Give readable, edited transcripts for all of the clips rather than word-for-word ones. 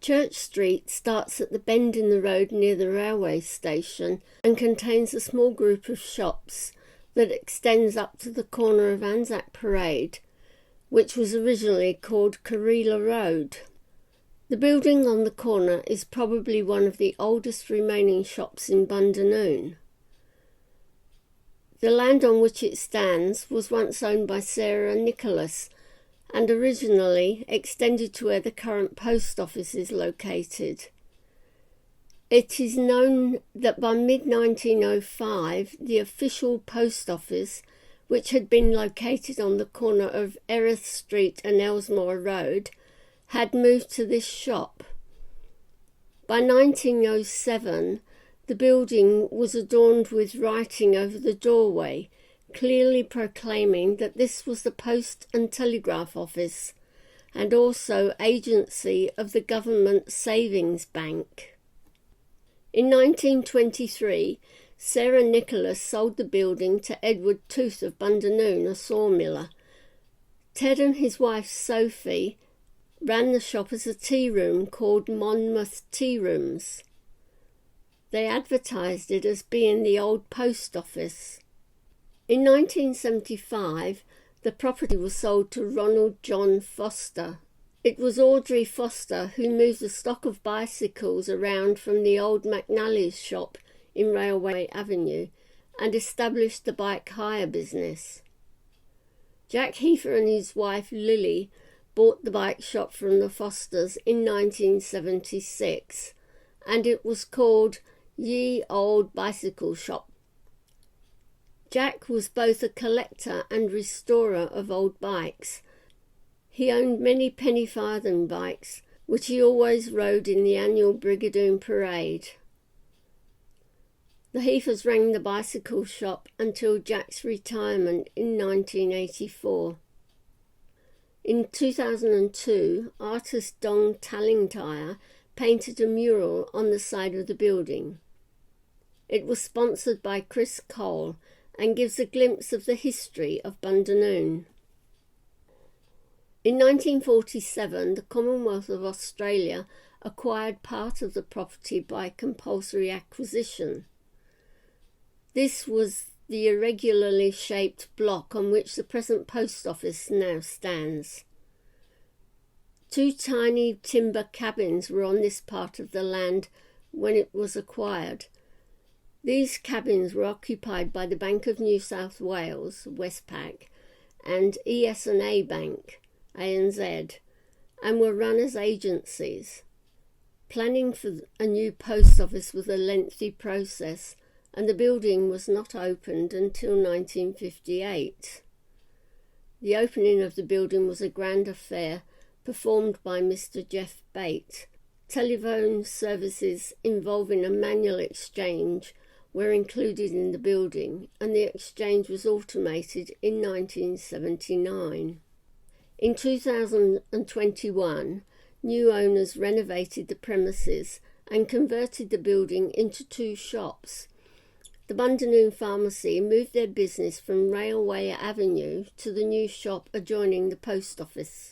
Church Street starts at the bend in the road near the railway station and contains a small group of shops that extends up to the corner of Anzac Parade, which was originally called Carrila Road. The building on the corner is probably one of the oldest remaining shops in Bundanoon. The land on which it stands was once owned by Sarah Nicholas and originally extended to where the current post office is located. It is known that by mid-1905 the official post office, which had been located on the corner of Erith Street and Elsmore Road, had moved to this shop. By 1907, the building was adorned with writing over the doorway, clearly proclaiming that this was the Post and Telegraph Office and also agency of the Government Savings Bank. In 1923, Sarah Nicholas sold the building to Edward Tooth of Bundanoon, a sawmiller. Ted and his wife Sophie ran the shop as a tea room called Monmouth Tea Rooms. They advertised it as being the old post office. In 1975, the property was sold to Ronald John Foster. It was Audrey Foster who moved the stock of bicycles around from the old McNally's shop in Railway Avenue and established the bike hire business. Jack Heifer and his wife Lily bought the bike shop from the Fosters in 1976, and it was called Ye Old Bicycle Shop. Jack was both a collector and restorer of old bikes. He owned many penny farthing bikes, which he always rode in the annual Bundanoon Parade. The Heifers ran the bicycle shop until Jack's retirement in 1984. In 2002, artist Dong Tallingtyre painted a mural on the side of the building. It was sponsored by Chris Cole and gives a glimpse of the history of Bundanoon. In 1947, the Commonwealth of Australia acquired part of the property by compulsory acquisition. This was the irregularly shaped block on which the present post office now stands. 2 tiny timber cabins were on this part of the land when it was acquired. These cabins were occupied by the Bank of New South Wales, Westpac, and ES&A Bank, ANZ, and were run as agencies. Planning for a new post office was a lengthy process, and the building was not opened until 1958. The opening of the building was a grand affair performed by Mr. Jeff Bate. Telephone services involving a manual exchange were included in the building, and the exchange was automated in 1979. In 2021, new owners renovated the premises and converted the building into 2 shops. The Bundanoon Pharmacy moved their business from Railway Avenue to the new shop adjoining the post office.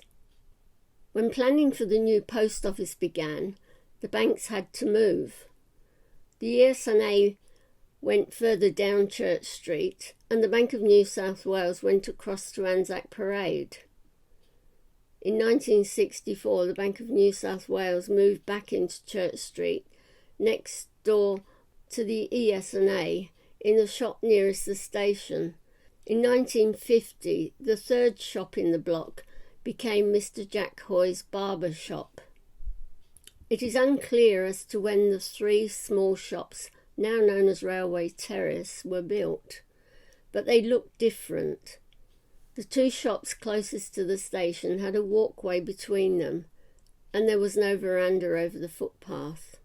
When planning for the new post office began, the banks had to move. The ES&A went further down Church Street, and the Bank of New South Wales went across to Anzac Parade. In 1964, the Bank of New South Wales moved back into Church Street, next door to the ES&A, in the shop nearest the station. In 1950, the 3rd shop in the block became Mr. Jack Hoy's barber shop. It is unclear as to when the 3 small shops, now known as Railway Terrace, were built, but they looked different. The 2 shops closest to the station had a walkway between them, and there was no veranda over the footpath.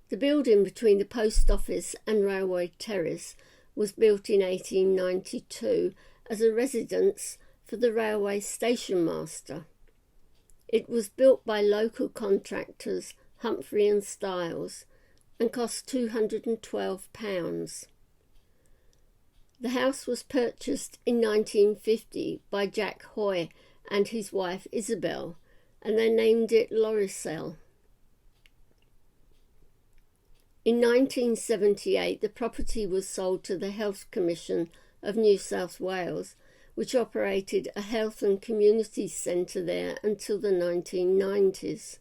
The building between the post office and Railway Terrace was built in 1892 as a residence for the railway station master. It was built by local contractors Humphrey and Stiles and cost £212. The house was purchased in 1950 by Jack Hoy and his wife Isabel and they named it Loriselle. In 1978, the property was sold to the Health Commission of New South Wales, which operated a health and community centre there until the 1990s.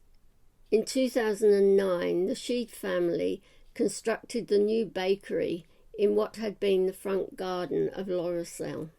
In 2009, the Sheed family constructed the new bakery in what had been the front garden of Loriselle.